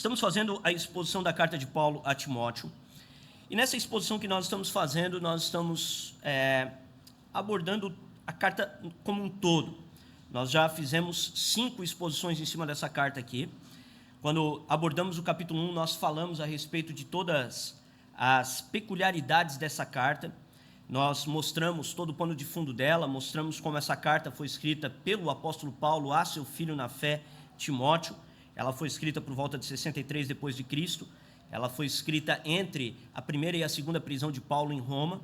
Estamos fazendo a exposição da carta de Paulo a Timóteo. E nessa exposição que nós estamos fazendo, nós estamos abordando a carta como um todo. Nós já fizemos 5 exposições em cima dessa carta aqui. Quando abordamos o capítulo 1, nós falamos a respeito de todas as peculiaridades dessa carta. Nós mostramos todo o pano de fundo dela, mostramos como essa carta foi escrita pelo apóstolo Paulo a seu filho na fé, Timóteo. Ela foi escrita por volta de 63 depois de Cristo. Ela foi escrita entre a primeira e a segunda prisão de Paulo em Roma.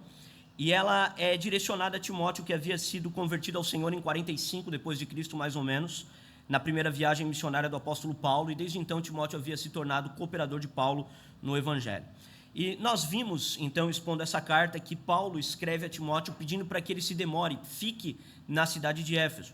E ela é direcionada a Timóteo, que havia sido convertido ao Senhor em 45 depois de Cristo, mais ou menos, na primeira viagem missionária do apóstolo Paulo. E desde então Timóteo havia se tornado cooperador de Paulo no Evangelho. E nós vimos, então, expondo essa carta, que Paulo escreve a Timóteo pedindo para que ele se demore, fique na cidade de Éfeso.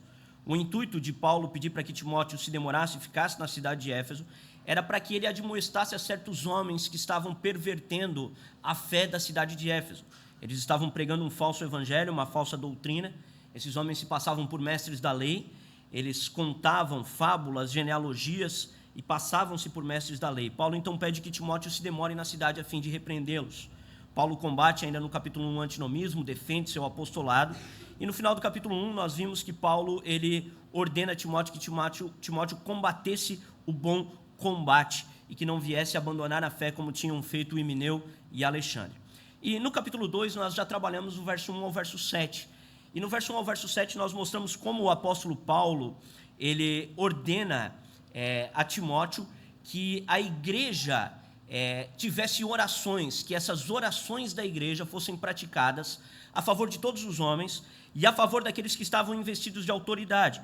O intuito de Paulo pedir para que Timóteo se demorasse e ficasse na cidade de Éfeso era para que ele admoestasse a certos homens que estavam pervertendo a fé da cidade de Éfeso. Eles estavam pregando um falso evangelho, uma falsa doutrina. Esses homens se passavam por mestres da lei, eles contavam fábulas, genealogias e passavam-se por mestres da lei. Paulo então pede que Timóteo se demore na cidade a fim de repreendê-los. Paulo combate ainda no capítulo 1 o antinomismo, defende seu apostolado. E no final do capítulo 1 nós vimos que Paulo ele ordena a Timóteo que Timóteo combatesse o bom combate e que não viesse abandonar a fé como tinham feito Himeneu e Alexandre. E no capítulo 2 nós já trabalhamos o verso 1 ao verso 7. E no verso 1 ao verso 7 nós mostramos como o apóstolo Paulo ele ordena a Timóteo que a igreja tivesse orações, que essas orações da igreja fossem praticadas a favor de todos os homens e a favor daqueles que estavam investidos de autoridade.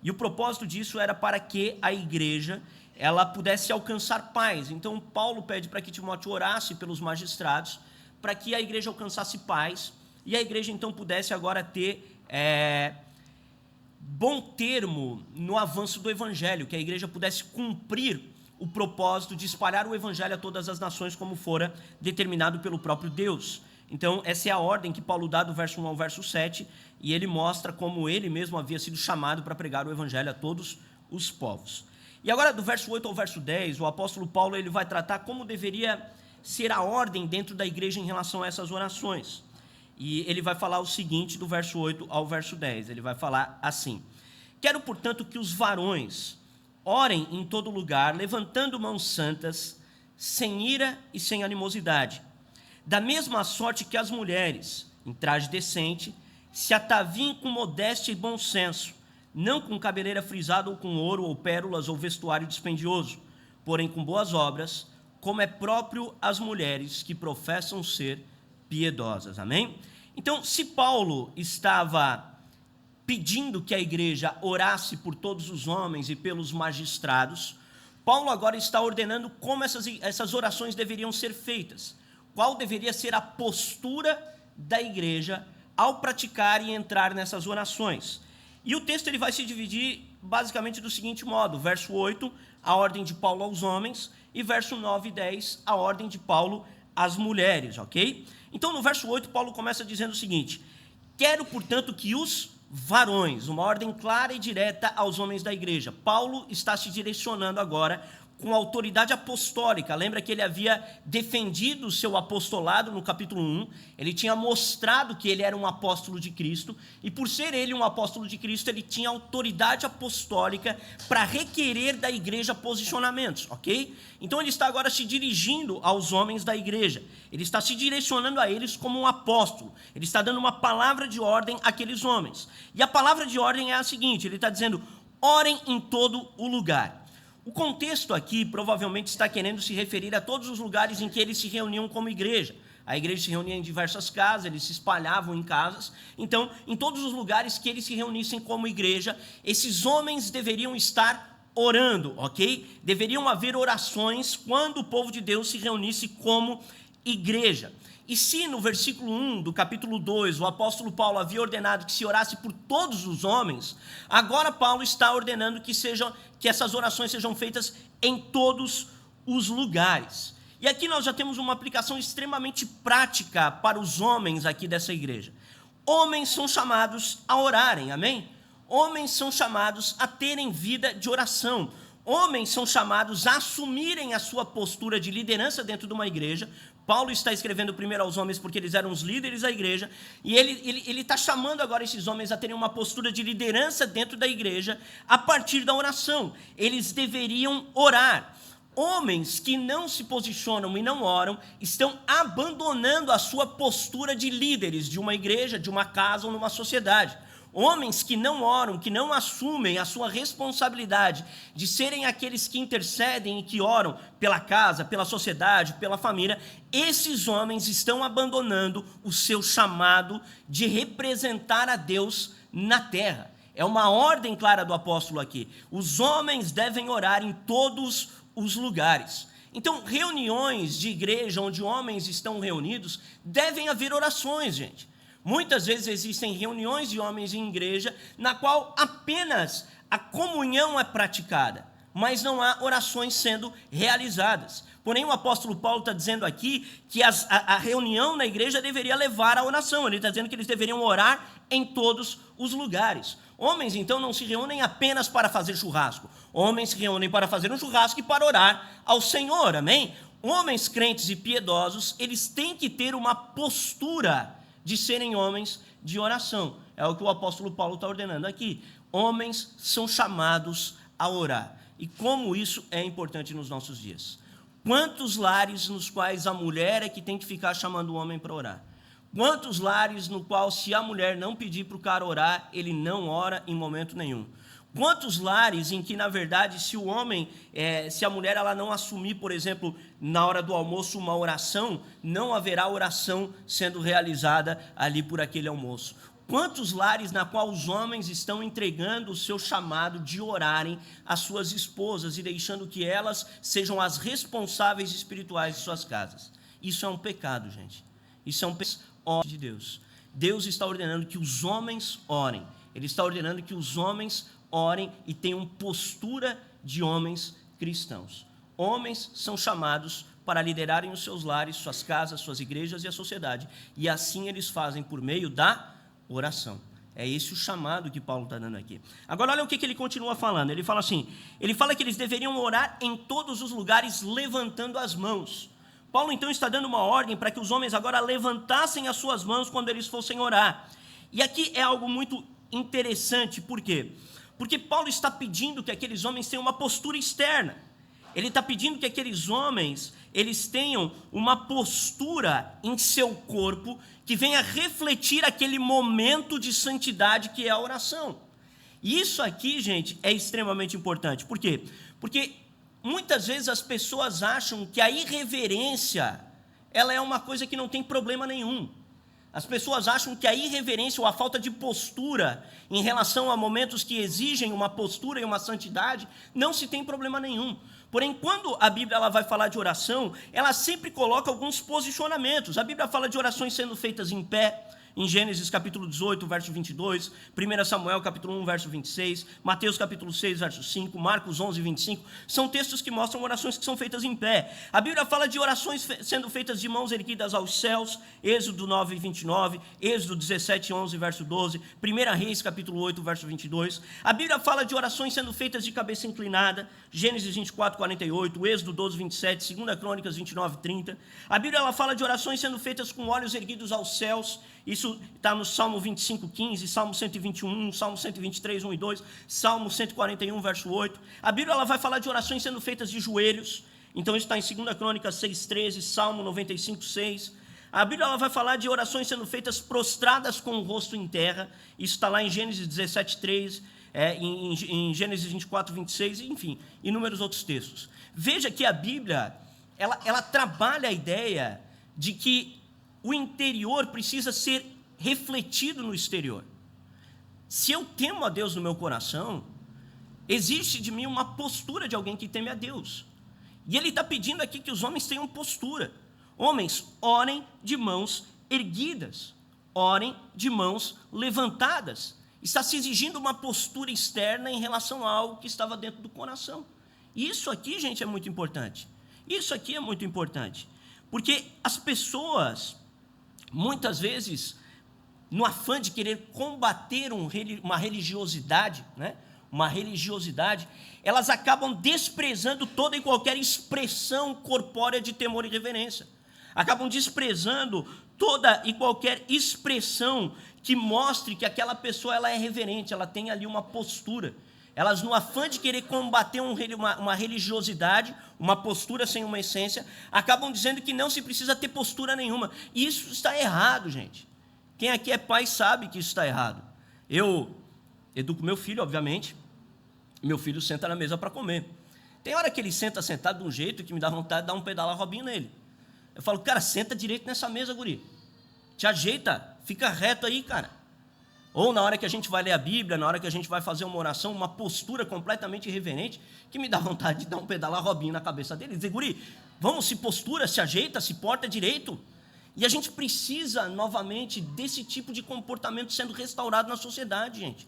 E o propósito disso era para que a igreja ela pudesse alcançar paz. Então Paulo pede para que Timóteo orasse pelos magistrados, para que a igreja alcançasse paz, e a igreja então pudesse agora ter bom termo no avanço do evangelho, que a igreja pudesse cumprir o propósito de espalhar o evangelho a todas as nações, como fora determinado pelo próprio Deus. Então essa é a ordem que Paulo dá do verso 1 ao verso 7, e ele mostra como ele mesmo havia sido chamado para pregar o evangelho a todos os povos. E agora do verso 8 ao verso 10, o apóstolo Paulo ele vai tratar como deveria ser a ordem dentro da igreja em relação a essas orações. E ele vai falar o seguinte do verso 8 ao verso 10, ele vai falar assim: quero, portanto, que os varões orem em todo lugar, levantando mãos santas, sem ira e sem animosidade, da mesma sorte que as mulheres, em traje decente, se ataviem com modéstia e bom senso, não com cabeleira frisada ou com ouro ou pérolas ou vestuário dispendioso, porém com boas obras, como é próprio às mulheres que professam ser piedosas. Amém? Então, se Paulo estava pedindo que a igreja orasse por todos os homens e pelos magistrados, Paulo agora está ordenando como essas orações deveriam ser feitas, qual deveria ser a postura da igreja ao praticar e entrar nessas orações. E o texto ele vai se dividir basicamente do seguinte modo: verso 8, a ordem de Paulo aos homens, e verso 9 e 10, a ordem de Paulo às mulheres, ok? Então no verso 8, Paulo começa dizendo o seguinte: quero, portanto, que os varões, uma ordem clara e direta aos homens da igreja. Paulo está se direcionando agora com autoridade apostólica. Lembra que ele havia defendido o seu apostolado no capítulo 1, ele tinha mostrado que ele era um apóstolo de Cristo, e por ser ele um apóstolo de Cristo, ele tinha autoridade apostólica para requerer da igreja posicionamentos, ok? Então ele está agora se dirigindo aos homens da igreja, ele está se direcionando a eles como um apóstolo, ele está dando uma palavra de ordem àqueles homens, e a palavra de ordem é a seguinte: ele está dizendo, orem em todo o lugar. O contexto aqui provavelmente está querendo se referir a todos os lugares em que eles se reuniam como igreja. A igreja se reunia em diversas casas, eles se espalhavam em casas. Então, em todos os lugares que eles se reunissem como igreja, esses homens deveriam estar orando, ok? Deveriam haver orações quando o povo de Deus se reunisse como igreja. E se no versículo 1 do capítulo 2 o apóstolo Paulo havia ordenado que se orasse por todos os homens, agora Paulo está ordenando que essas orações sejam feitas em todos os lugares. E aqui nós já temos uma aplicação extremamente prática para os homens aqui dessa igreja. Homens são chamados a orarem, amém? Homens são chamados a terem vida de oração. Homens são chamados a assumirem a sua postura de liderança dentro de uma igreja. Paulo está escrevendo primeiro aos homens porque eles eram os líderes da igreja, e ele está chamando agora esses homens a terem uma postura de liderança dentro da igreja a partir da oração. Eles deveriam orar. Homens que não se posicionam e não oram estão abandonando a sua postura de líderes de uma igreja, de uma casa ou numa sociedade. Homens que não oram, que não assumem a sua responsabilidade de serem aqueles que intercedem e que oram pela casa, pela sociedade, pela família, esses homens estão abandonando o seu chamado de representar a Deus na terra. É uma ordem clara do apóstolo aqui. Os homens devem orar em todos os lugares. Então, reuniões de igreja onde homens estão reunidos, devem haver orações, gente. Muitas vezes existem reuniões de homens em igreja na qual apenas a comunhão é praticada, mas não há orações sendo realizadas. Porém, o apóstolo Paulo está dizendo aqui que a reunião na igreja deveria levar à oração. Ele está dizendo que eles deveriam orar em todos os lugares. Homens, então, não se reúnem apenas para fazer churrasco. Homens se reúnem para fazer um churrasco e para orar ao Senhor, amém? Homens crentes e piedosos, eles têm que ter uma postura de serem homens de oração. É o que o apóstolo Paulo está ordenando aqui. Homens são chamados a orar. E como isso é importante nos nossos dias. Quantos lares nos quais a mulher é que tem que ficar chamando o homem para orar? Quantos lares no qual, se a mulher não pedir para o cara orar, ele não ora em momento nenhum? Quantos lares em que, na verdade, se o homem, se a mulher ela não assumir, por exemplo, na hora do almoço uma oração, não haverá oração sendo realizada ali por aquele almoço? Quantos lares na qual os homens estão entregando o seu chamado de orarem às suas esposas e deixando que elas sejam as responsáveis espirituais de suas casas? Isso é um pecado, gente. Isso é um pecado de Deus. Deus está ordenando que os homens orem. Ele está ordenando que os homens orem e tenham postura de homens cristãos. Homens são chamados para liderarem os seus lares, suas casas, suas igrejas e a sociedade. E assim eles fazem por meio da oração. É esse o chamado que Paulo está dando aqui. Agora olha o que ele continua falando. Ele fala assim, ele fala que eles deveriam orar em todos os lugares levantando as mãos. Paulo então está dando uma ordem para que os homens agora levantassem as suas mãos quando eles fossem orar. E aqui é algo muito interessante, por quê? Porque Paulo está pedindo que aqueles homens tenham uma postura externa. Ele está pedindo que aqueles homens, eles tenham uma postura em seu corpo que venha refletir aquele momento de santidade que é a oração. E isso aqui, gente, é extremamente importante. Por quê? Porque muitas vezes as pessoas acham que a irreverência, ela é uma coisa que não tem problema nenhum. As pessoas acham que a irreverência ou a falta de postura em relação a momentos que exigem uma postura e uma santidade, não se tem problema nenhum. Porém, quando a Bíblia ela vai falar de oração, ela sempre coloca alguns posicionamentos. A Bíblia fala de orações sendo feitas em pé, em Gênesis capítulo 18, verso 22, 1 Samuel capítulo 1, verso 26, Mateus capítulo 6, verso 5, Marcos 11, 25, são textos que mostram orações que são feitas em pé. A Bíblia fala de orações sendo feitas de mãos erguidas aos céus, Êxodo 9, 29, Êxodo 17, 11, verso 12, 1 Reis capítulo 8, verso 22. A Bíblia fala de orações sendo feitas de cabeça inclinada, Gênesis 24, 48, Êxodo 12, 27, 2 Crônicas 29, 30. A Bíblia ela fala de orações sendo feitas com olhos erguidos aos céus. Isso está no Salmo 25, 15, Salmo 121, Salmo 123, 1 e 2, Salmo 141, verso 8. A Bíblia ela vai falar de orações sendo feitas de joelhos. Então isso está em 2 Crônicas 6, 13, Salmo 95, 6. A Bíblia ela vai falar de orações sendo feitas prostradas com o rosto em terra. Isso está lá em Gênesis 17, 3, em Gênesis 24, 26, enfim, inúmeros outros textos. Veja que a Bíblia ela trabalha a ideia de que o interior precisa ser refletido no exterior. Se eu temo a Deus no meu coração, existe de mim uma postura de alguém que teme a Deus. E ele está pedindo aqui que os homens tenham postura. Homens, orem de mãos erguidas, orem de mãos levantadas. Está se exigindo uma postura externa em relação a algo que estava dentro do coração. E isso aqui, gente, é muito importante. Isso aqui é muito importante. Porque as pessoas, muitas vezes, no afã de querer combater uma religiosidade, né? uma religiosidade, elas acabam desprezando toda e qualquer expressão corpórea de temor e reverência. Acabam desprezando toda e qualquer expressão que mostre que aquela pessoa ela é reverente, ela tem ali uma postura. Elas, no afã de querer combater uma religiosidade, uma postura sem uma essência, acabam dizendo que não se precisa ter postura nenhuma. E isso está errado, gente. Quem aqui é pai sabe que isso está errado. Eu educo meu filho, obviamente. Meu filho senta na mesa para comer. Tem hora que ele senta sentado de um jeito que me dá vontade de dar um pedala Robinho nele. Eu falo, cara, senta direito nessa mesa, guri. Te ajeita, fica reto aí, cara. Ou na hora que a gente vai ler a Bíblia, na hora que a gente vai fazer uma oração, uma postura completamente irreverente, que me dá vontade de dar um pedala Robinho na cabeça dele. Dizer, guri, vamos, se postura, se ajeita, se porta direito. E a gente precisa, novamente, desse tipo de comportamento sendo restaurado na sociedade, gente.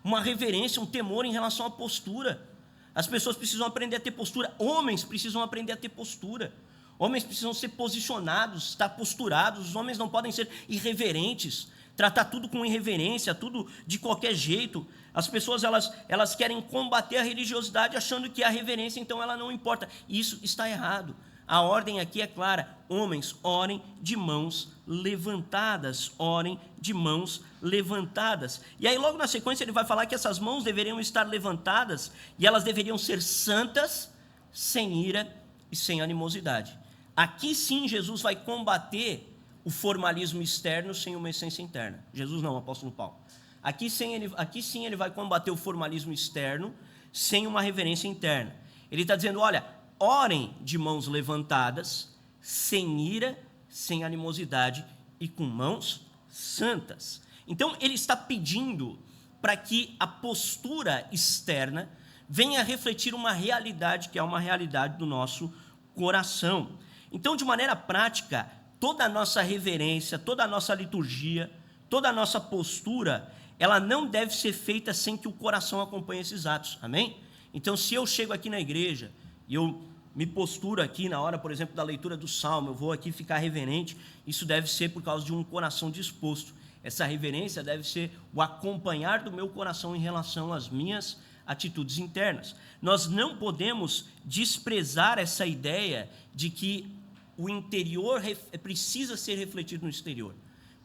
Uma reverência, um temor em relação à postura. As pessoas precisam aprender a ter postura. Homens precisam aprender a ter postura. Homens precisam ser posicionados, estar posturados. Os homens não podem ser irreverentes, tratar tudo com irreverência, tudo de qualquer jeito. As pessoas elas querem combater a religiosidade achando que a reverência, então, ela não importa. Isso está errado. A ordem aqui é clara: homens, orem de mãos levantadas, orem de mãos levantadas. E aí logo na sequência ele vai falar que essas mãos deveriam estar levantadas e elas deveriam ser santas, sem ira e sem animosidade. Aqui sim Jesus vai combater o formalismo externo sem uma essência interna. Jesus não, o apóstolo Paulo. Aqui sim ele vai combater o formalismo externo sem uma reverência interna. Ele está dizendo, olha, orem de mãos levantadas, sem ira, sem animosidade e com mãos santas. Então, ele está pedindo para que a postura externa venha refletir uma realidade que é uma realidade do nosso coração. Então, de maneira prática, toda a nossa reverência, toda a nossa liturgia, toda a nossa postura, ela não deve ser feita sem que o coração acompanhe esses atos, amém? Então, se eu chego aqui na igreja e eu me posturo aqui na hora, por exemplo, da leitura do Salmo, eu vou aqui ficar reverente, isso deve ser por causa de um coração disposto. Essa reverência deve ser o acompanhar do meu coração em relação às minhas atitudes internas. Nós não podemos desprezar essa ideia de que o interior precisa ser refletido no exterior.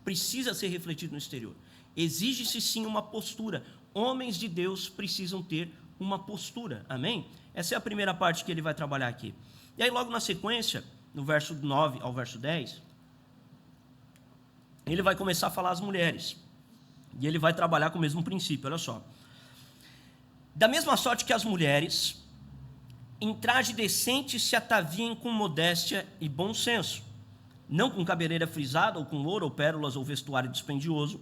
Precisa ser refletido no exterior. Exige-se sim uma postura. Homens de Deus precisam ter uma postura, amém? Essa é a primeira parte que ele vai trabalhar aqui. E aí logo na sequência, no verso 9 ao verso 10, ele vai começar a falar às mulheres. E ele vai trabalhar com o mesmo princípio, olha só. Da mesma sorte que as mulheres, em traje decente se ataviem com modéstia e bom senso, não com cabeleira frisada, ou com ouro, ou pérolas, ou vestuário dispendioso,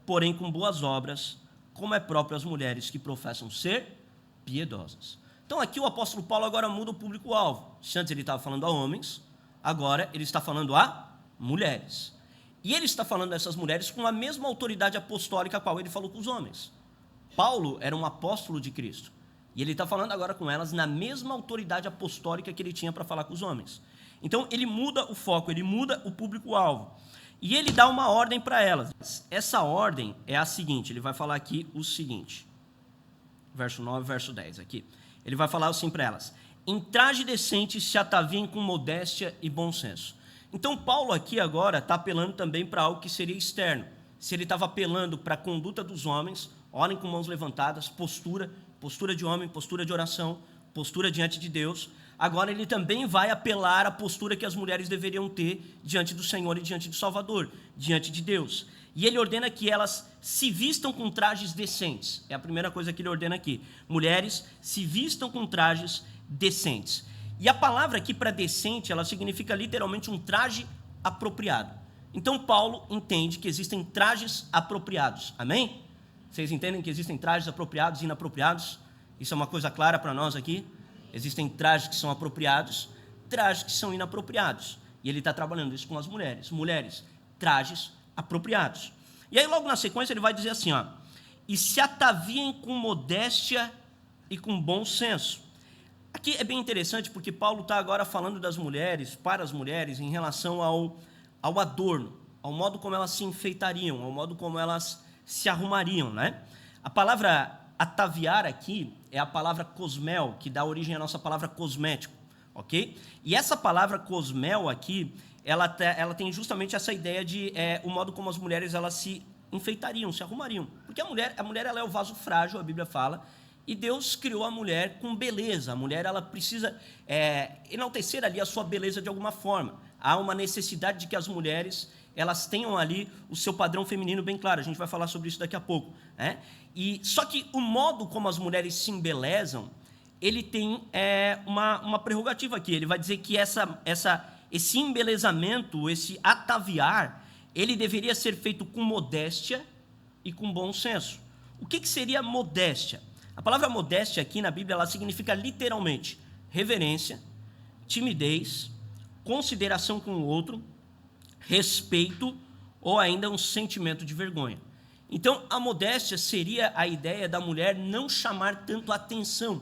porém com boas obras, como é próprio às mulheres que professam ser piedosas. Então aqui o apóstolo Paulo agora muda o público-alvo. Se antes ele estava falando a homens, agora ele está falando a mulheres. E ele está falando dessas mulheres com a mesma autoridade apostólica a qual ele falou com os homens. Paulo era um apóstolo de Cristo. E ele está falando agora com elas na mesma autoridade apostólica que ele tinha para falar com os homens. Então ele muda o foco, ele muda o público-alvo. E ele dá uma ordem para elas. Essa ordem é a seguinte, ele vai falar aqui o seguinte. Verso 9, verso 10 aqui. Ele vai falar assim para elas: em traje decente se ataviem com modéstia e bom senso. Então Paulo aqui agora está apelando também para algo que seria externo. Se ele estava apelando para a conduta dos homens, orem com mãos levantadas, postura de homem, postura de oração, postura diante de Deus. Agora ele também vai apelar à postura que as mulheres deveriam ter diante do Senhor e diante do Salvador, diante de Deus. E ele ordena que elas se vistam com trajes decentes. É a primeira coisa que ele ordena aqui. Mulheres, se vistam com trajes decentes. E a palavra aqui para decente, ela significa literalmente um traje apropriado. Então Paulo entende que existem trajes apropriados. Amém? Vocês entendem que existem trajes apropriados e inapropriados? Isso é uma coisa clara para nós aqui? Existem trajes que são apropriados, trajes que são inapropriados. E ele está trabalhando isso com as mulheres. Mulheres, trajes apropriados. E aí logo na sequência ele vai dizer assim, ó, e se ataviem com modéstia e com bom senso. Aqui é bem interessante porque Paulo está agora falando das mulheres, para as mulheres, em relação ao adorno, ao modo como elas se enfeitariam, ao modo como elas se arrumariam, né? A palavra ataviar aqui é a palavra cosmel, que dá origem à nossa palavra cosmético, ok? E essa palavra cosmel aqui, ela tem justamente essa ideia de o modo como as mulheres elas se enfeitariam, se arrumariam. Porque a mulher ela é o vaso frágil, a Bíblia fala, e Deus criou a mulher com beleza. A mulher ela precisa enaltecer ali a sua beleza de alguma forma. Há uma necessidade de que as mulheres elas tenham ali o seu padrão feminino bem claro. A gente vai falar sobre isso daqui a pouco, né? E só que o modo como as mulheres se embelezam, ele tem uma prerrogativa aqui. Ele vai dizer que esse embelezamento, esse ataviar, ele deveria ser feito com modéstia e com bom senso. O que seria modéstia? A palavra modéstia aqui na Bíblia ela significa literalmente reverência, timidez, consideração com o outro, respeito ou ainda um sentimento de vergonha. Então, a modéstia seria a ideia da mulher não chamar tanto atenção,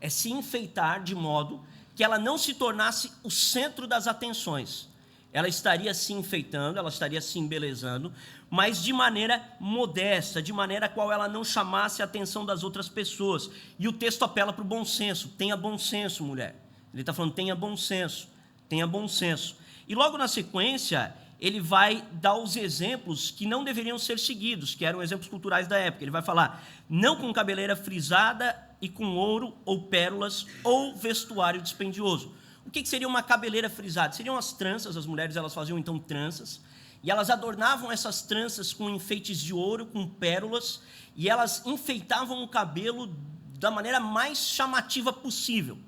é se enfeitar de modo que ela não se tornasse o centro das atenções. Ela estaria se enfeitando, ela estaria se embelezando, mas de maneira modesta, de maneira a qual ela não chamasse a atenção das outras pessoas. E o texto apela para o bom senso. Tenha bom senso, mulher. Ele está falando, tenha bom senso, tenha bom senso. E logo na sequência, ele vai dar os exemplos que não deveriam ser seguidos, que eram exemplos culturais da época. Ele vai falar, não com cabeleira frisada e com ouro ou pérolas ou vestuário dispendioso. O que seria uma cabeleira frisada? Seriam as tranças, as mulheres elas faziam então tranças, e elas adornavam essas tranças com enfeites de ouro, com pérolas, e elas enfeitavam o cabelo da maneira mais chamativa possível.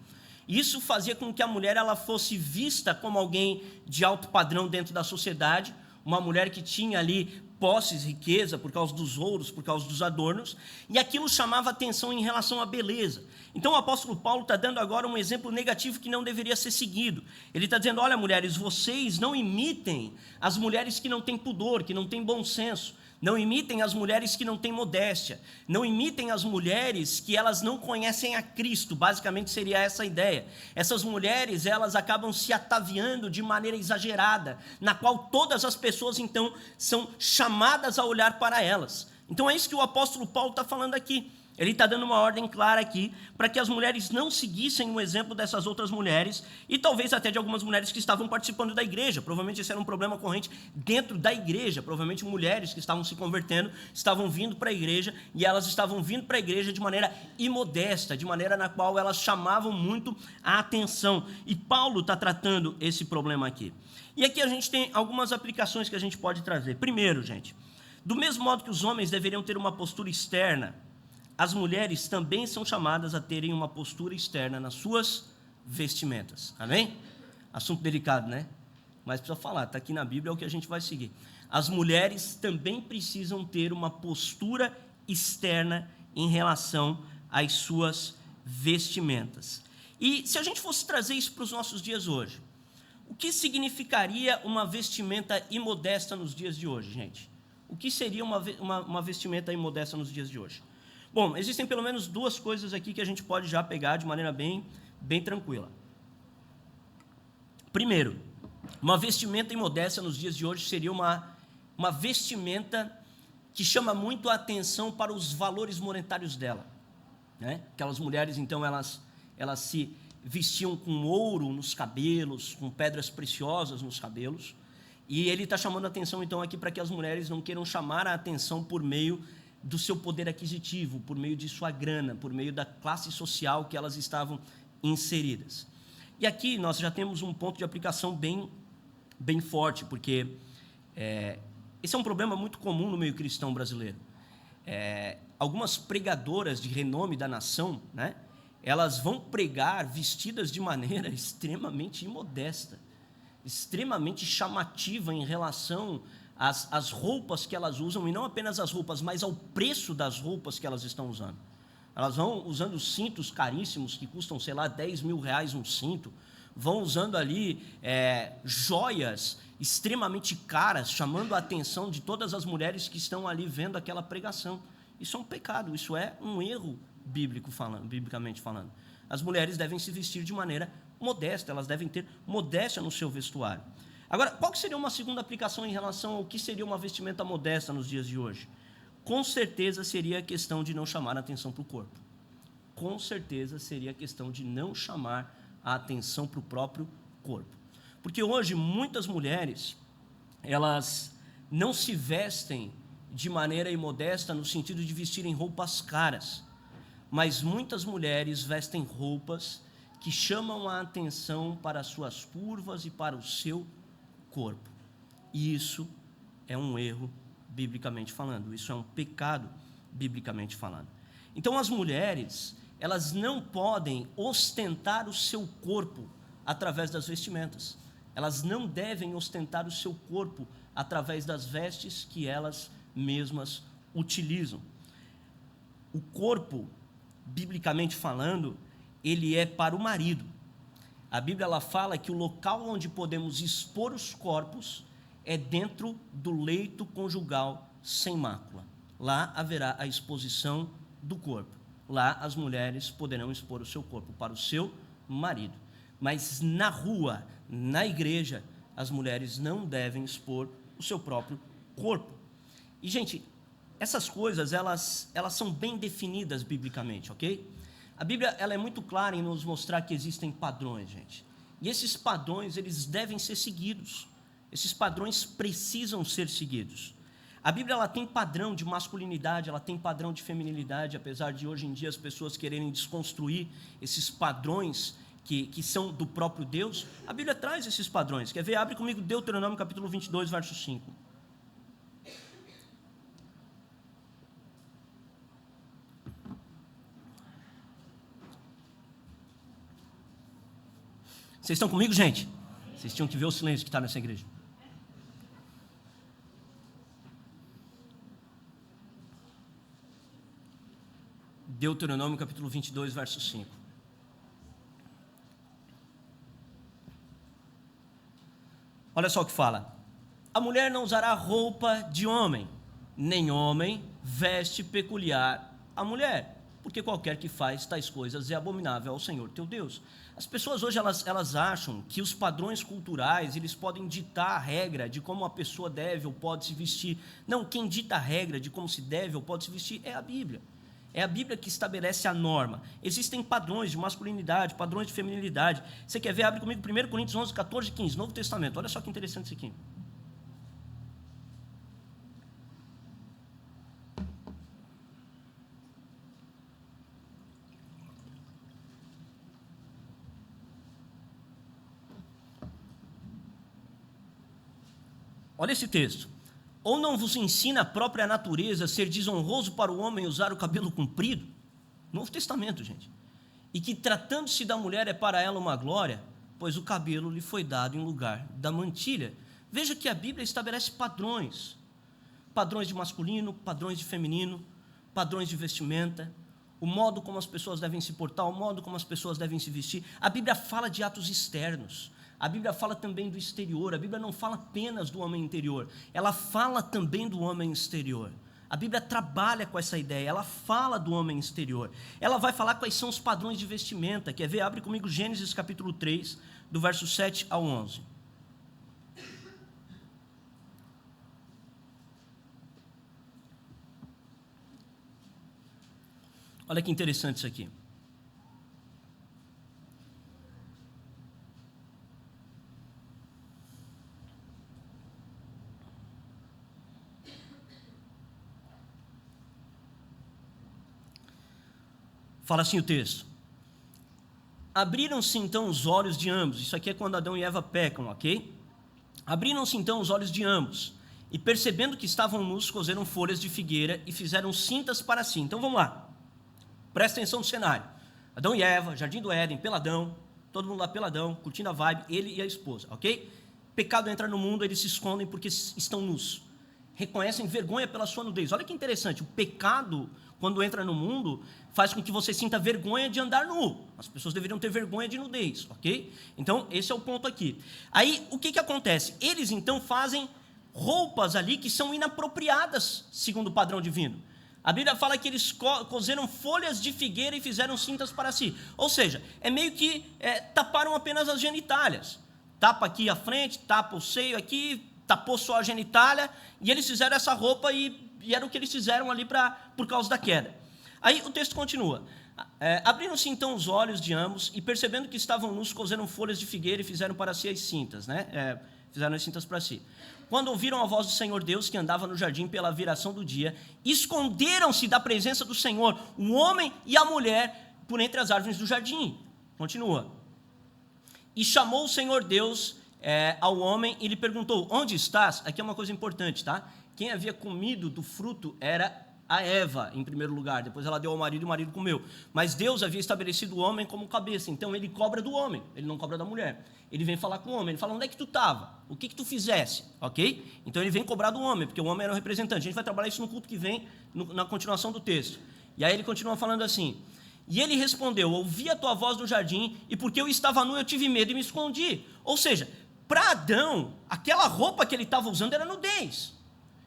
Isso fazia com que a mulher ela fosse vista como alguém de alto padrão dentro da sociedade, uma mulher que tinha ali posses, riqueza, por causa dos ouros, por causa dos adornos, e aquilo chamava atenção em relação à beleza. Então o apóstolo Paulo está dando agora um exemplo negativo que não deveria ser seguido. Ele está dizendo, olha mulheres, vocês não imitem as mulheres que não têm pudor, que não têm bom senso, não imitem as mulheres que não têm modéstia, não imitem as mulheres que elas não conhecem a Cristo, basicamente seria essa a ideia. Essas mulheres, elas acabam se ataviando de maneira exagerada, na qual todas as pessoas, então, são chamadas a olhar para elas. Então é isso que o apóstolo Paulo está falando aqui. Ele está dando uma ordem clara aqui para que as mulheres não seguissem o exemplo dessas outras mulheres e talvez até de algumas mulheres que estavam participando da igreja. Provavelmente esse era um problema corrente dentro da igreja. Provavelmente mulheres que estavam se convertendo estavam vindo para a igreja e elas estavam vindo para a igreja de maneira imodesta, de maneira na qual elas chamavam muito a atenção. E Paulo está tratando esse problema aqui. E aqui a gente tem algumas aplicações que a gente pode trazer. Primeiro, gente, do mesmo modo que os homens deveriam ter uma postura externa, as mulheres também são chamadas a terem uma postura externa nas suas vestimentas. Amém? Assunto delicado, né? Mas precisa falar, está aqui na Bíblia, é o que a gente vai seguir. As mulheres também precisam ter uma postura externa em relação às suas vestimentas. E se a gente fosse trazer isso para os nossos dias hoje, o que significaria uma vestimenta imodesta nos dias de hoje, gente? O que seria uma vestimenta imodesta nos dias de hoje? Bom, existem pelo menos duas coisas aqui que a gente pode já pegar de maneira bem tranquila. Primeiro, uma vestimenta imodesta nos dias de hoje seria uma vestimenta que chama muito a atenção para os valores monetários dela, né? Aquelas mulheres, então, elas se vestiam com ouro nos cabelos, com pedras preciosas nos cabelos, e ele está chamando a atenção, então, aqui para que as mulheres não queiram chamar a atenção por meio do seu poder aquisitivo, por meio de sua grana, por meio da classe social que elas estavam inseridas. E aqui nós já temos um ponto de aplicação bem forte, porque esse é um problema muito comum no meio cristão brasileiro. Algumas pregadoras de renome da nação, né, elas vão pregar vestidas de maneira extremamente imodesta, extremamente chamativa em relação as roupas que elas usam, e não apenas as roupas, mas ao preço das roupas que elas estão usando. Elas vão usando cintos caríssimos, que custam, sei lá, 10 mil reais um cinto, vão usando ali joias extremamente caras, chamando a atenção de todas as mulheres que estão ali vendo aquela pregação. Isso é um pecado, isso é um erro biblicamente falando. As mulheres devem se vestir de maneira modesta, elas devem ter modéstia no seu vestuário. Agora, qual que seria uma segunda aplicação em relação ao que seria uma vestimenta modesta nos dias de hoje? com certeza seria a questão de não chamar a atenção para o corpo. Com certeza seria a questão de não chamar a atenção para o próprio corpo. Porque hoje muitas mulheres, elas não se vestem de maneira imodesta no sentido de vestirem roupas caras, mas muitas mulheres vestem roupas que chamam a atenção para as suas curvas e para o seu corpo. E isso é um erro, biblicamente falando. Isso é um pecado, biblicamente falando. Então, as mulheres, elas não podem ostentar o seu corpo através das vestimentas. Elas não devem ostentar o seu corpo através das vestes que elas mesmas utilizam. O corpo, biblicamente falando, ele é para o marido. A Bíblia ela fala que o local onde podemos expor os corpos é dentro do leito conjugal sem mácula. Lá haverá a exposição do corpo. Lá as mulheres poderão expor o seu corpo para o seu marido. Mas na rua, na igreja, as mulheres não devem expor o seu próprio corpo. E, gente, essas coisas, elas são bem definidas biblicamente, ok? A Bíblia ela é muito clara em nos mostrar que existem padrões, gente. E esses padrões, eles devem ser seguidos. Esses padrões precisam ser seguidos. A Bíblia ela tem padrão de masculinidade, ela tem padrão de feminilidade, apesar de hoje em dia as pessoas quererem desconstruir esses padrões que são do próprio Deus. A Bíblia traz esses padrões. Quer ver? Abre comigo Deuteronômio capítulo 22, verso 5. Vocês estão comigo, gente? Vocês tinham que ver o silêncio que está nessa igreja. Deuteronômio capítulo 22, verso 5. Olha só o que fala. A mulher não usará roupa de homem, nem homem veste peculiar a mulher, porque qualquer que faz tais coisas é abominável ao Senhor teu Deus. As pessoas hoje elas acham que os padrões culturais eles podem ditar a regra de como uma pessoa deve ou pode se vestir. Não, quem dita a regra de como se deve ou pode se vestir é a Bíblia. É a Bíblia que estabelece a norma. Existem padrões de masculinidade, padrões de feminilidade. Você quer ver? Abre comigo 1 Coríntios 11, 14 e 15, Novo Testamento. Olha só que interessante isso aqui. Olha esse texto. Ou não vos ensina a própria natureza a ser desonroso para o homem usar o cabelo comprido? Novo Testamento, gente. E que tratando-se da mulher é para ela uma glória, pois o cabelo lhe foi dado em lugar da mantilha. Veja que a Bíblia estabelece padrões. Padrões de masculino, padrões de feminino, padrões de vestimenta, o modo como as pessoas devem se portar, o modo como as pessoas devem se vestir. A Bíblia fala de atos externos. A Bíblia fala também do exterior. A Bíblia não fala apenas do homem interior, ela fala também do homem exterior. A Bíblia trabalha com essa ideia, ela fala do homem exterior. Ela vai falar quais são os padrões de vestimenta. Quer ver? Abre comigo Gênesis capítulo 3, do verso 7 ao 11. Olha que interessante isso aqui. Fala assim o texto. Abriram-se então os olhos de ambos. Isso aqui é quando Adão e Eva pecam, ok? Abriram-se então os olhos de ambos. E percebendo que estavam nus, coseram folhas de figueira e fizeram cintas para si. Então vamos lá. Presta atenção no cenário. Adão e Eva, Jardim do Éden, peladão. Todo mundo lá peladão, curtindo a vibe, ele e a esposa, ok? Pecado entra no mundo, eles se escondem porque estão nus. Reconhecem vergonha pela sua nudez. Olha que interessante, o pecado, quando entra no mundo, faz com que você sinta vergonha de andar nu. As pessoas deveriam ter vergonha de nudez, ok? Então, esse é o ponto aqui. Aí, o que acontece? Eles, então, fazem roupas ali que são inapropriadas, segundo o padrão divino. A Bíblia fala que eles coseram folhas de figueira e fizeram cintas para si. Ou seja, é meio que taparam apenas as genitálias. Tapa aqui a frente, tapa o seio aqui, tapou só a genitália, e eles fizeram essa roupa e e era o que eles fizeram ali por causa da queda. Aí o texto continua. Abriram-se então os olhos de ambos, e percebendo que estavam nus, coseram folhas de figueira e fizeram para si as cintas, né? Fizeram as cintas para si. Quando ouviram a voz do Senhor Deus, que andava no jardim pela viração do dia, esconderam-se da presença do Senhor, o homem e a mulher, por entre as árvores do jardim. Continua. E chamou o Senhor Deus ao homem e lhe perguntou, onde estás? Aqui é uma coisa importante, tá? Quem havia comido do fruto era a Eva, em primeiro lugar. Depois ela deu ao marido e o marido comeu. Mas Deus havia estabelecido o homem como cabeça. Então ele cobra do homem, ele não cobra da mulher. Ele vem falar com o homem, ele fala, onde é que tu estava? O que tu fizesse? Ok? Então ele vem cobrar do homem, porque o homem era o representante. A gente vai trabalhar isso no culto que vem, na continuação do texto. E aí ele continua falando assim, e ele respondeu, ouvi a tua voz no jardim, e porque eu estava nu, eu tive medo e me escondi. Ou seja, para Adão, aquela roupa que ele estava usando era nudez.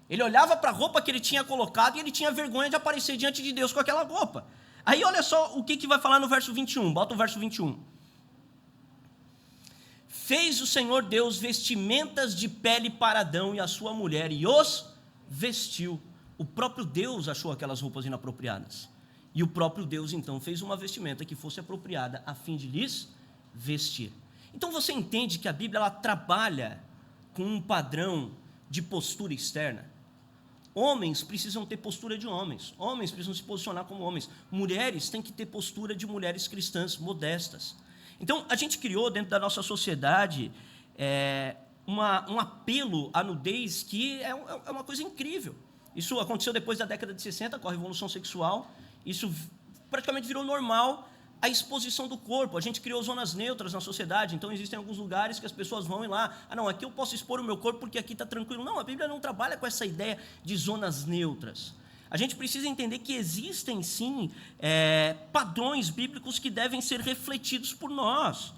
Ele olhava para a roupa que ele tinha colocado e ele tinha vergonha de aparecer diante de Deus com aquela roupa. Aí olha só o que vai falar no verso 21, bota o verso 21. Fez o Senhor Deus vestimentas de pele para Adão e a sua mulher e os vestiu. O próprio Deus achou aquelas roupas inapropriadas. E o próprio Deus então fez uma vestimenta que fosse apropriada a fim de lhes vestir. Então você entende que a Bíblia ela trabalha com um padrão de postura externa. Homens precisam ter postura de homens. Homens precisam se posicionar como homens. Mulheres têm que ter postura de mulheres cristãs, modestas. Então, a gente criou dentro da nossa sociedade um apelo à nudez que é uma coisa incrível. Isso aconteceu depois da década de 60, com a Revolução Sexual. Isso praticamente virou normal, a exposição do corpo. A gente criou zonas neutras na sociedade, então existem alguns lugares que as pessoas vão ir lá, não, aqui eu posso expor o meu corpo porque aqui está tranquilo. Não, a Bíblia não trabalha com essa ideia de zonas neutras. A gente precisa entender que existem sim padrões bíblicos que devem ser refletidos por nós.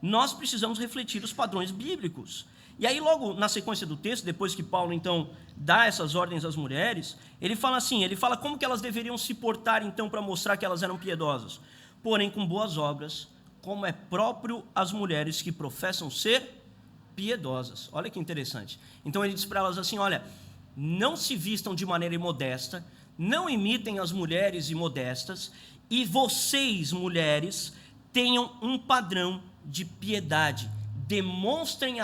Nós precisamos refletir os padrões bíblicos. E aí logo na sequência do texto, depois que Paulo então dá essas ordens às mulheres, ele fala assim, ele fala como que elas deveriam se portar então para mostrar que elas eram piedosas. Porém com boas obras, como é próprio às mulheres que professam ser piedosas. Olha que interessante. Então ele diz para elas assim, olha, não se vistam de maneira imodesta, não imitem as mulheres imodestas, e vocês, mulheres, tenham um padrão de piedade. Demonstrem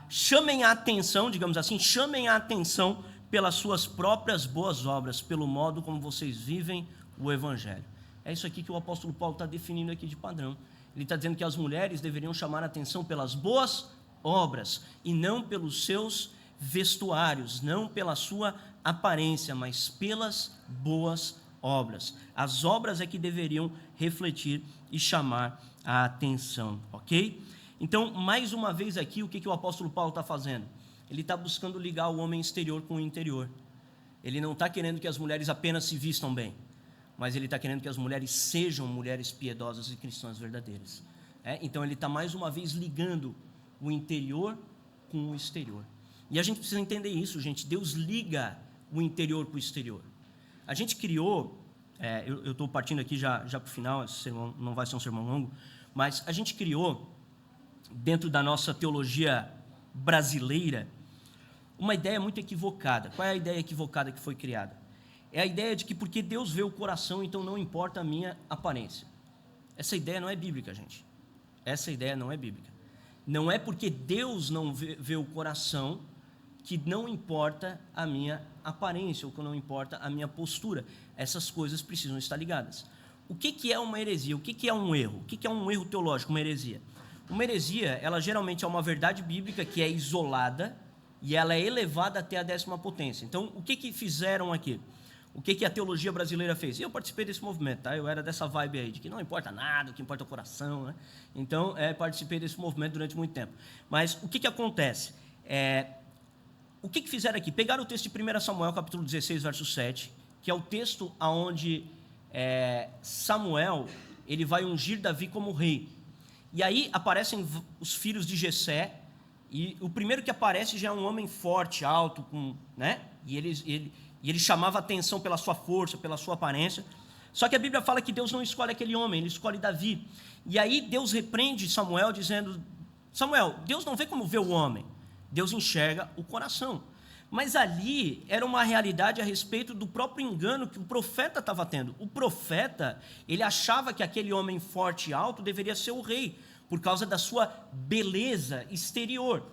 chamem a atenção, digamos assim, chamem a atenção pelas suas próprias boas obras, pelo modo como vocês vivem o Evangelho. É isso aqui que o apóstolo Paulo está definindo aqui de padrão. Ele está dizendo que as mulheres deveriam chamar a atenção pelas boas obras e não pelos seus vestuários, não pela sua aparência, mas pelas boas obras. As obras é que deveriam refletir e chamar a atenção, ok? Então, mais uma vez aqui, o que o apóstolo Paulo está fazendo? Ele está buscando ligar o homem exterior com o interior. Ele não está querendo que as mulheres apenas se vistam bem, mas ele está querendo que as mulheres sejam mulheres piedosas e cristãs verdadeiras. Então ele está mais uma vez ligando o interior com o exterior. E a gente precisa entender isso, gente. Deus liga o interior com o exterior. A gente criou, eu estou partindo aqui já para o final, esse sermão não vai ser um sermão longo, mas a gente criou, dentro da nossa teologia brasileira, uma ideia muito equivocada. Qual é a ideia equivocada que foi criada? É a ideia de que porque Deus vê o coração, então não importa a minha aparência. Essa ideia não é bíblica, gente. Essa ideia não é bíblica. Não é porque Deus não vê o coração que não importa a minha aparência, ou que não importa a minha postura. Essas coisas precisam estar ligadas. O que é uma heresia? O que é um erro? O que é um erro teológico, uma heresia? Uma heresia, ela geralmente é uma verdade bíblica que é isolada e ela é elevada até a 10ª potência. Então, o que fizeram aqui? O que a teologia brasileira fez? E eu participei desse movimento, tá? Eu era dessa vibe aí, de que não importa nada, o que importa é o coração, né? Então, participei desse movimento durante muito tempo. Mas o que acontece? O que fizeram aqui? Pegaram o texto de 1 Samuel, capítulo 16, verso 7, que é o texto onde Samuel ele vai ungir Davi como rei. E aí aparecem os filhos de Jessé, e o primeiro que aparece já é um homem forte, alto, né? E ele chamava atenção pela sua força, pela sua aparência. Só que a Bíblia fala que Deus não escolhe aquele homem, ele escolhe Davi. E aí Deus repreende Samuel dizendo, Samuel, Deus não vê como vê o homem, Deus enxerga o coração. Mas ali era uma realidade a respeito do próprio engano que o profeta estava tendo. O profeta, ele achava que aquele homem forte e alto deveria ser o rei, por causa da sua beleza exterior.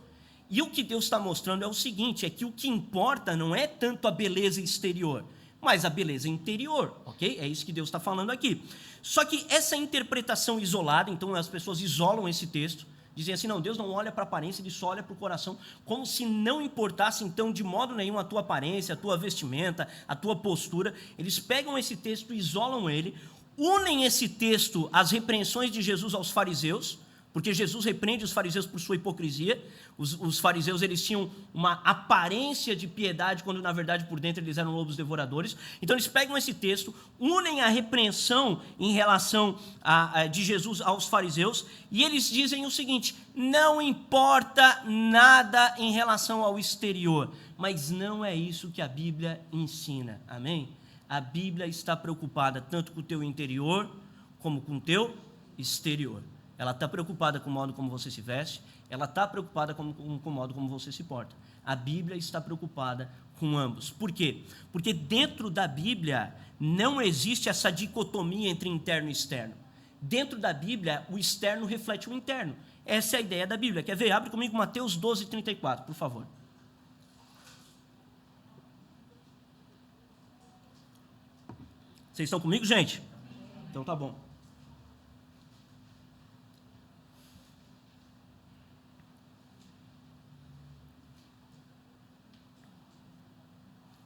E o que Deus está mostrando é o seguinte, é que o que importa não é tanto a beleza exterior, mas a beleza interior, ok? É isso que Deus está falando aqui. Só que essa interpretação isolada, então as pessoas isolam esse texto, dizem assim, não, Deus não olha para a aparência, Ele só olha para o coração, como se não importasse, então, de modo nenhum a tua aparência, a tua vestimenta, a tua postura. Eles pegam esse texto, isolam ele, unem esse texto às repreensões de Jesus aos fariseus, porque Jesus repreende os fariseus por sua hipocrisia. Os fariseus, eles tinham uma aparência de piedade, quando na verdade por dentro eles eram lobos devoradores. Então eles pegam esse texto, unem a repreensão em relação de Jesus aos fariseus, e eles dizem o seguinte, não importa nada em relação ao exterior, mas não é isso que a Bíblia ensina, amém? A Bíblia está preocupada tanto com o teu interior, como com o teu exterior. Ela está preocupada com o modo como você se veste, ela está preocupada com o modo como você se porta. A Bíblia está preocupada com ambos. Por quê? Porque dentro da Bíblia não existe essa dicotomia entre interno e externo. Dentro da Bíblia, o externo reflete o interno. Essa é a ideia da Bíblia. Quer ver? Abre comigo Mateus 12, 34, por favor. Vocês estão comigo, gente? Então tá bom.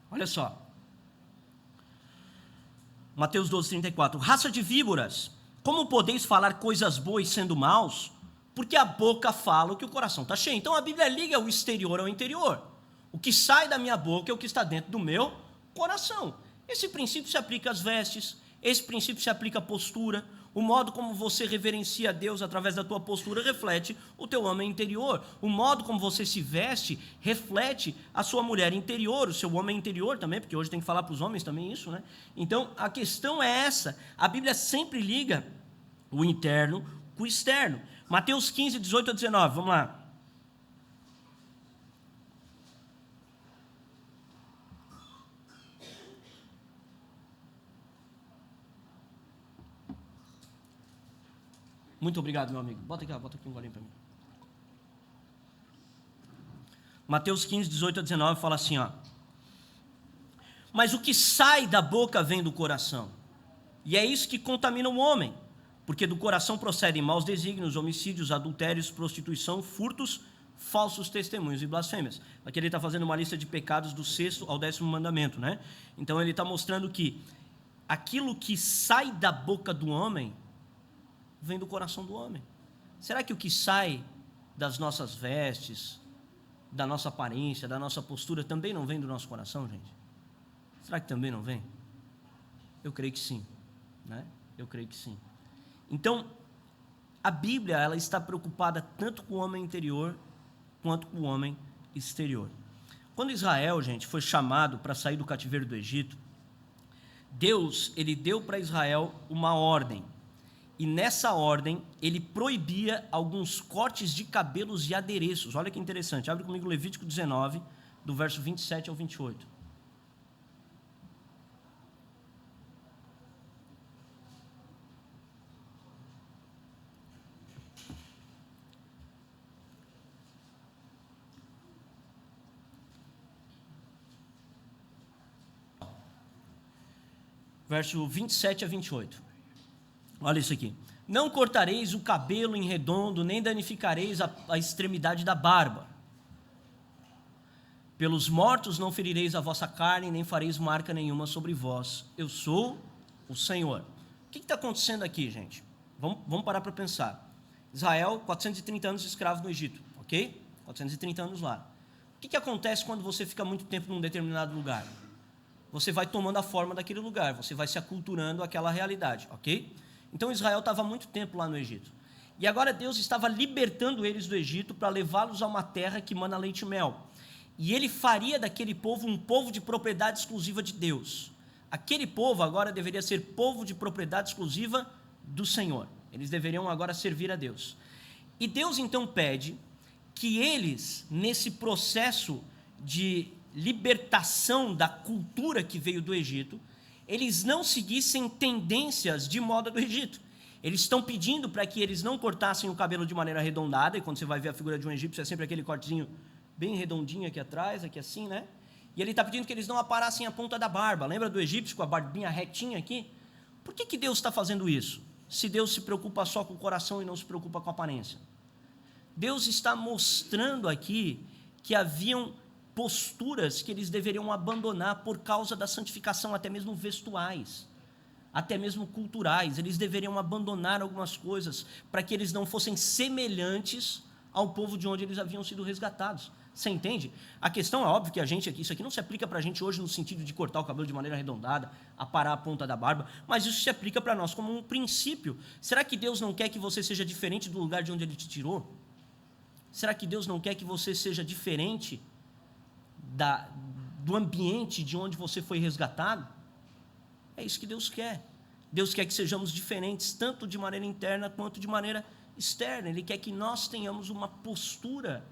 Olha só, Mateus 12, 34, raça de víboras, como podeis falar coisas boas sendo maus? Porque a boca fala o que o coração está cheio. Então a Bíblia liga o exterior ao interior. O que sai da minha boca é o que está dentro do meu coração. Esse princípio se aplica às vestes, esse princípio se aplica à postura. O modo como você reverencia a Deus através da tua postura reflete o teu homem interior. O modo como você se veste reflete a sua mulher interior, o seu homem interior também, porque hoje tem que falar para os homens também isso, né? Então, a questão é essa. A Bíblia sempre liga o interno com o externo. Mateus 15, 18 a 19, vamos lá. Muito obrigado, meu amigo. Bota aqui um golinho para mim. Mateus 15, 18 a 19 fala assim, ó. Mas o que sai da boca vem do coração. E é isso que contamina o homem. Porque do coração procedem maus desígnios, homicídios, adultérios, prostituição, furtos, falsos testemunhos e blasfêmias. Aqui ele está fazendo uma lista de pecados do 6º ao 10º mandamento, né? Então ele está mostrando que aquilo que sai da boca do homem vem do coração do homem. Será que o que sai das nossas vestes, da nossa aparência, da nossa postura, também não vem do nosso coração, gente? Será que também não vem? Eu creio que sim, né? Eu creio que sim. Então, a Bíblia, ela está preocupada tanto com o homem interior, quanto com o homem exterior. Quando Israel, gente, foi chamado para sair do cativeiro do Egito, Deus, ele deu para Israel uma ordem. E nessa ordem, ele proibia alguns cortes de cabelos e adereços. Olha que interessante. Abre comigo Levítico 19, do verso 27 ao 28. Verso 27 a 28. Olha isso aqui. Não cortareis o cabelo em redondo, nem danificareis a extremidade da barba. Pelos mortos não ferireis a vossa carne, nem fareis marca nenhuma sobre vós. Eu sou o Senhor. O que está acontecendo aqui, gente? Vamos parar para pensar. Israel, 430 anos escravo no Egito, ok? 430 anos lá. O que acontece quando você fica muito tempo num determinado lugar? Você vai tomando a forma daquele lugar, você vai se aculturando àquela realidade, ok? Então Israel estava há muito tempo lá no Egito. E agora Deus estava libertando eles do Egito para levá-los a uma terra que mana leite e mel. E ele faria daquele povo um povo de propriedade exclusiva de Deus. Aquele povo agora deveria ser povo de propriedade exclusiva do Senhor. Eles deveriam agora servir a Deus. E Deus então pede que eles, nesse processo de libertação da cultura que veio do Egito, eles não seguissem tendências de moda do Egito. Eles estão pedindo para que eles não cortassem o cabelo de maneira arredondada, e quando você vai ver a figura de um egípcio, é sempre aquele cortezinho bem redondinho aqui atrás, aqui assim, né? E ele está pedindo que eles não aparassem a ponta da barba. Lembra do egípcio com a barbinha retinha aqui? Por que Deus está fazendo isso? Se Deus se preocupa só com o coração e não se preocupa com a aparência. Deus está mostrando aqui que haviam posturas que eles deveriam abandonar por causa da santificação, até mesmo vestuais, até mesmo culturais. Eles deveriam abandonar algumas coisas para que eles não fossem semelhantes ao povo de onde eles haviam sido resgatados. Você entende? A questão é óbvio que isso aqui não se aplica para a gente hoje no sentido de cortar o cabelo de maneira arredondada, aparar a ponta da barba, mas isso se aplica para nós como um princípio. Será que Deus não quer que você seja diferente do lugar de onde Ele te tirou? Será que Deus não quer que você seja diferente do ambiente de onde você foi resgatado? É isso que Deus quer. Deus quer que sejamos diferentes, tanto de maneira interna quanto de maneira externa. Ele quer que nós tenhamos uma postura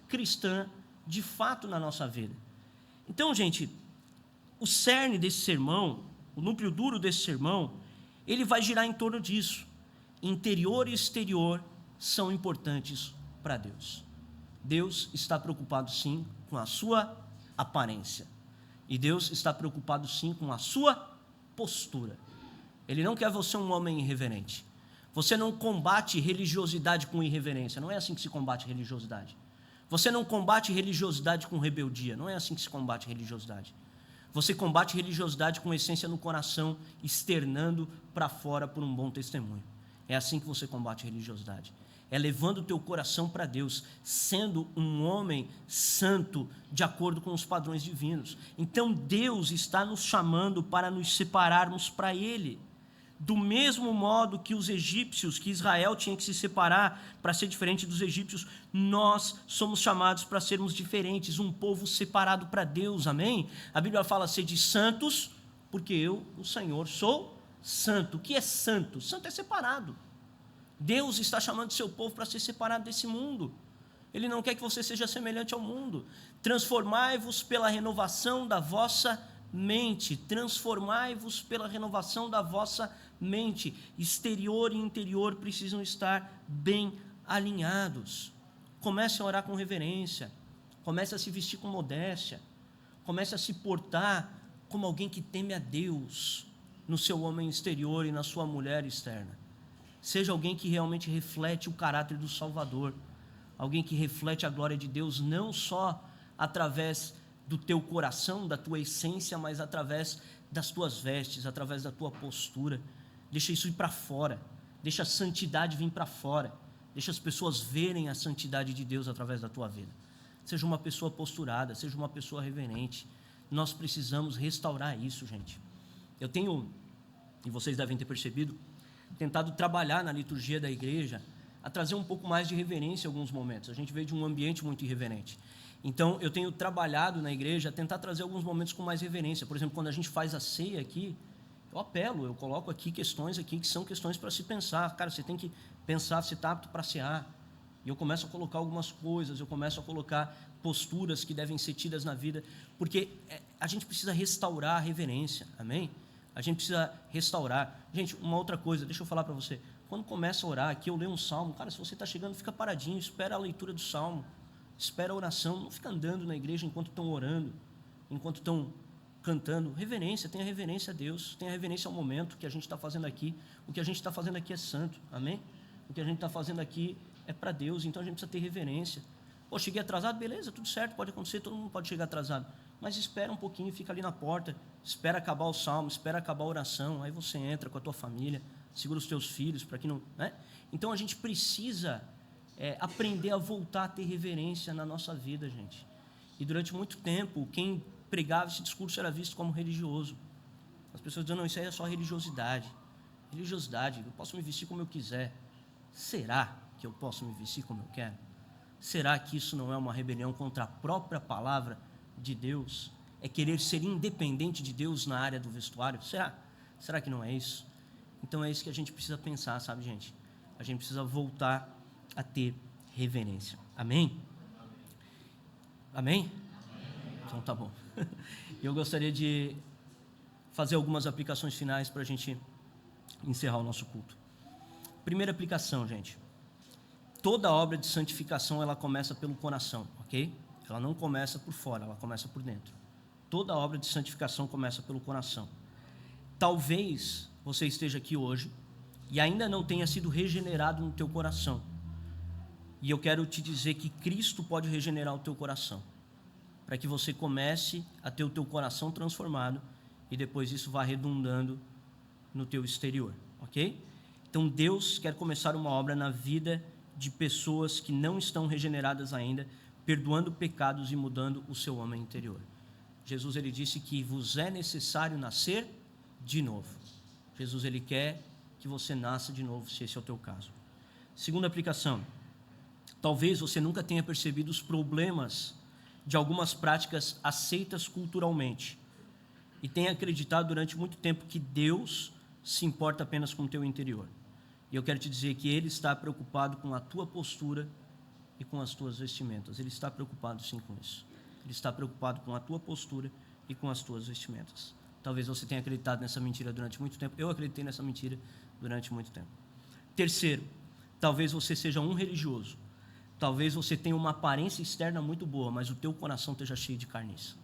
cristã de fato na nossa vida. Então, gente, o cerne desse sermão, o núcleo duro desse sermão, ele vai girar em torno disso. Interior e exterior são importantes para Deus. Deus está preocupado sim com a sua aparência. E Deus está preocupado sim com a sua postura. Ele não quer você um homem irreverente. Você não combate religiosidade com irreverência. Não é assim que se combate religiosidade. Você não combate religiosidade com rebeldia. Não é assim que se combate religiosidade. Você combate religiosidade com essência no coração, externando para fora por um bom testemunho. É assim que você combate religiosidade. É levando o teu coração para Deus, sendo um homem santo, de acordo com os padrões divinos. Então Deus está nos chamando para nos separarmos para Ele. Do mesmo modo que os egípcios, que Israel tinha que se separar para ser diferente dos egípcios, nós somos chamados para sermos diferentes, um povo separado para Deus, amém? A Bíblia fala: sede santos, porque eu, o Senhor, sou santo. O que é santo? Santo é separado. Deus está chamando seu povo para ser separado desse mundo. Ele não quer que você seja semelhante ao mundo. Transformai-vos pela renovação da vossa mente. Transformai-vos pela renovação da vossa mente. Exterior e interior precisam estar bem alinhados. Comece a orar com reverência. Comece a se vestir com modéstia. Comece a se portar como alguém que teme a Deus no seu homem exterior e na sua mulher externa. Seja alguém que realmente reflete o caráter do Salvador, alguém que reflete a glória de Deus, não só através do teu coração, da tua essência, mas através das tuas vestes, através da tua postura. Deixa isso ir para fora, deixa a santidade vir para fora, deixa as pessoas verem a santidade de Deus através da tua vida. Seja uma pessoa posturada, seja uma pessoa reverente. Nós precisamos restaurar isso, gente. Eu tenho, e vocês devem ter percebido, tentado trabalhar na liturgia da igreja, a trazer um pouco mais de reverência em alguns momentos. A gente veio de um ambiente muito irreverente. Então, eu tenho trabalhado na igreja a tentar trazer alguns momentos com mais reverência. Por exemplo, quando a gente faz a ceia aqui, eu coloco aqui questões aqui que são questões para se pensar. Cara, você tem que pensar se está apto para cear. E eu começo a colocar algumas coisas, eu começo a colocar posturas que devem ser tidas na vida, porque a gente precisa restaurar a reverência, amém? A gente precisa restaurar. Gente, uma outra coisa, deixa eu falar para você. Quando começa a orar, aqui eu leio um salmo. Cara, se você está chegando, fica paradinho, espera a leitura do salmo. Espera a oração. Não fica andando na igreja enquanto estão orando, enquanto estão cantando. Reverência, tenha reverência a Deus. Tenha reverência ao momento que a gente está fazendo aqui. O que a gente está fazendo aqui é santo, amém? O que a gente está fazendo aqui é para Deus, então a gente precisa ter reverência. Pô, cheguei atrasado, beleza, tudo certo, pode acontecer, todo mundo pode chegar atrasado. Mas espera um pouquinho, fica ali na porta, espera acabar o salmo, espera acabar a oração, aí você entra com a tua família, segura os teus filhos, para que não... né? Então a gente precisa aprender a voltar a ter reverência na nossa vida, gente. E durante muito tempo, quem pregava esse discurso era visto como religioso. As pessoas dizendo: não, isso aí é só religiosidade. Religiosidade, eu posso me vestir como eu quiser. Será que eu posso me vestir como eu quero? Será que isso não é uma rebelião contra a própria palavra de Deus? É querer ser independente de Deus na área do vestuário? Será? Será que não é isso? Então é isso que a gente precisa pensar, sabe, gente? A gente precisa voltar a ter reverência. Amém? Amém? Então tá bom. Eu gostaria de fazer algumas aplicações finais para a gente encerrar o nosso culto. Primeira aplicação, gente. Toda obra de santificação, ela começa pelo coração, ok? Ela não começa por fora, ela começa por dentro. Toda obra de santificação começa pelo coração. Talvez você esteja aqui hoje e ainda não tenha sido regenerado no teu coração. E eu quero te dizer que Cristo pode regenerar o teu coração, para que você comece a ter o teu coração transformado e depois isso vá redundando no teu exterior, ok? Então Deus quer começar uma obra na vida de pessoas que não estão regeneradas ainda, perdoando pecados e mudando o seu homem interior. Jesus, ele disse que vos é necessário nascer de novo. Jesus, ele quer que você nasça de novo, se esse é o teu caso. Segunda aplicação. Talvez você nunca tenha percebido os problemas de algumas práticas aceitas culturalmente e tenha acreditado durante muito tempo que Deus se importa apenas com o teu interior. E eu quero te dizer que Ele está preocupado com a tua postura e com as tuas vestimentas. Ele está preocupado sim com isso. Ele está preocupado com a tua postura e com as tuas vestimentas. Talvez você tenha acreditado nessa mentira durante muito tempo. Eu acreditei nessa mentira durante muito tempo. Terceiro, talvez você seja um religioso. Talvez você tenha uma aparência externa muito boa, mas o teu coração esteja cheio de carniça.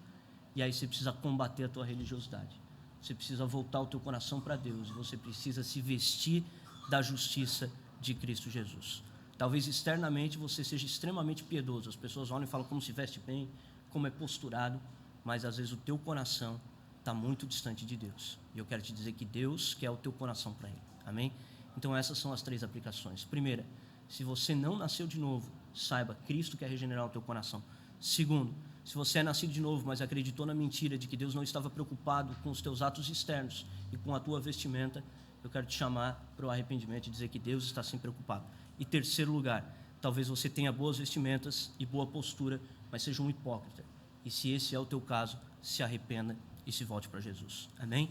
E aí você precisa combater a tua religiosidade. Você precisa voltar o teu coração para Deus. Você precisa se vestir da justiça de Cristo Jesus. Talvez externamente você seja extremamente piedoso. As pessoas olham e falam como se veste bem, como é posturado, mas às vezes o teu coração está muito distante de Deus. E eu quero te dizer que Deus quer o teu coração para Ele. Amém? Então essas são as 3 aplicações. Primeira, se você não nasceu de novo, saiba, Cristo quer regenerar o teu coração. Segundo, se você é nascido de novo, mas acreditou na mentira de que Deus não estava preocupado com os teus atos externos e com a tua vestimenta, eu quero te chamar para o arrependimento e dizer que Deus está sim preocupado. E terceiro lugar, talvez você tenha boas vestimentas e boa postura, mas seja um hipócrita. E se esse é o teu caso, se arrependa e se volte para Jesus. Amém?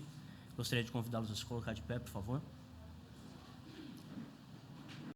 Gostaria de convidá-los a se colocar de pé, por favor.